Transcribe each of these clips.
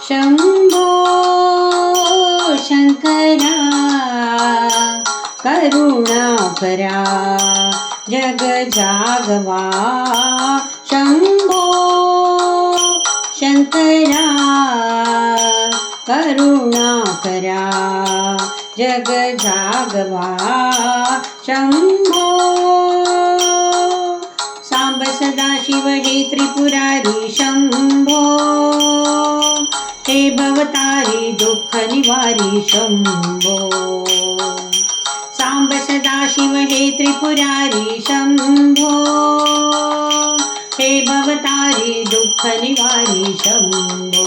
शंभो शंकरा करुणा करा जग जागवा शंभो शंकरा करुणा करा जग जागवा शंभो सांब सदाशिव हे त्रिपुरारी शंभो हे भवतारी दुःख निवारी शंभो सांब सदाशिव हे त्रिपुरारी शंभो हे भवतारी दुःख निवारी शंभो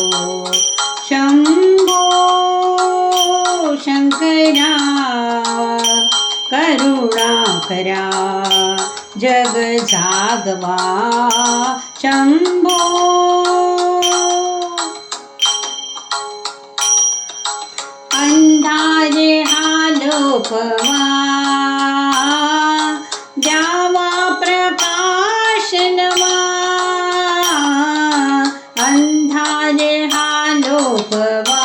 शंभो शंकरा करुणा करा जग जागवा शंभो अंधारे हालोपवा द्यावा प्रकाश नवा अंधारे हालोपवा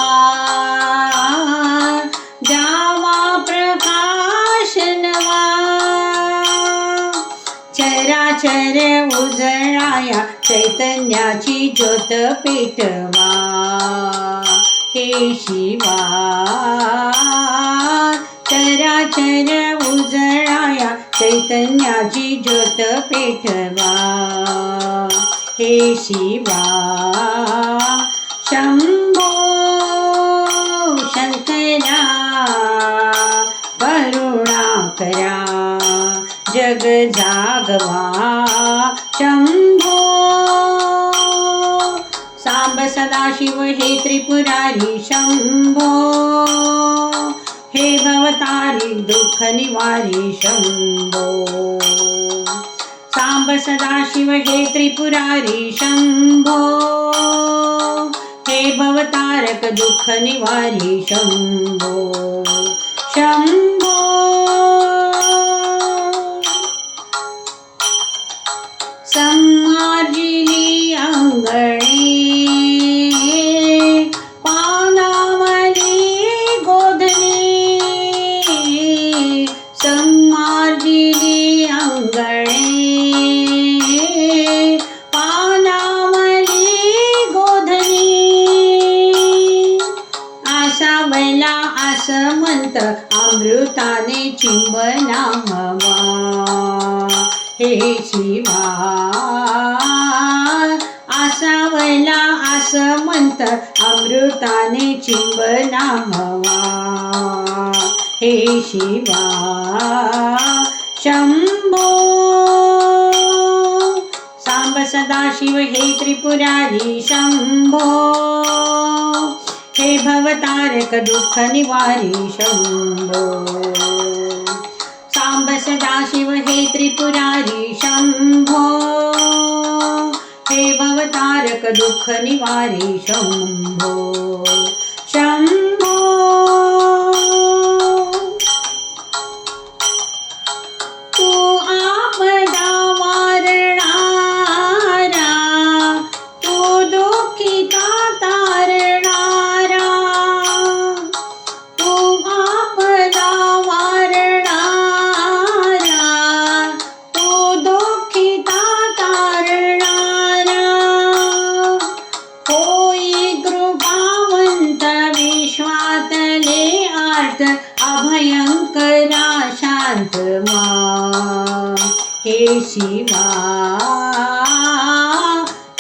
द्यावा प्रकाश नवा चराचर उजळाया चैतन्याची ज्योत पेटवा हे शिवा चराचर उजळाया चैतन्याची ज्योत पेटवा हे शिवा शंभो शंकरा करुणा करा जग जागवा शंभो सांब सदाशिव हे त्रिपुरारी शंभो हे भवतारी दुःख निवारी शंभो सांब सदाशिव हे त्रिपुरारी शंभो हे भवतारक दुःख निवारी शंभो शंभो सम्मार्जिनी अंगणे पानावली गोधनी सम्मार्जिनी अंगणे पानावली गोधनी आसावला आसमंत अमृताने चिंबना हवा हे शिवा आसावला आसमंत अमृताने चिंबना हवा हे शिवा शंभो सांब सदाशिव हे त्रिपुरारी शंभो हे भवतारक दुःख निवारी शंभो सांब सदाशिव हे त्रिपुरारी शंभो हे भवतारक दुःख निवारी शंभो शंभो तू आपदा वारणारा तू दुःखिता तारणारा तू आपदा वारणारा तू दुःखिता तारणारा होई कृपावंत विश्वातले आर्त अभयंकरा शांतमा हे शिवा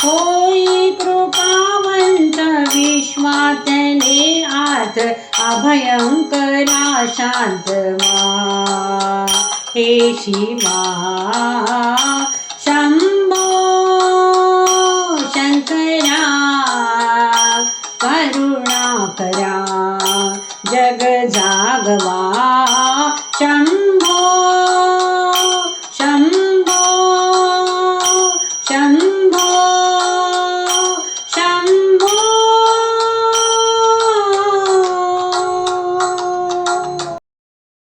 होई कृपावंत विश्वातले आर्त अभयंकरा शांतमा हे शिवा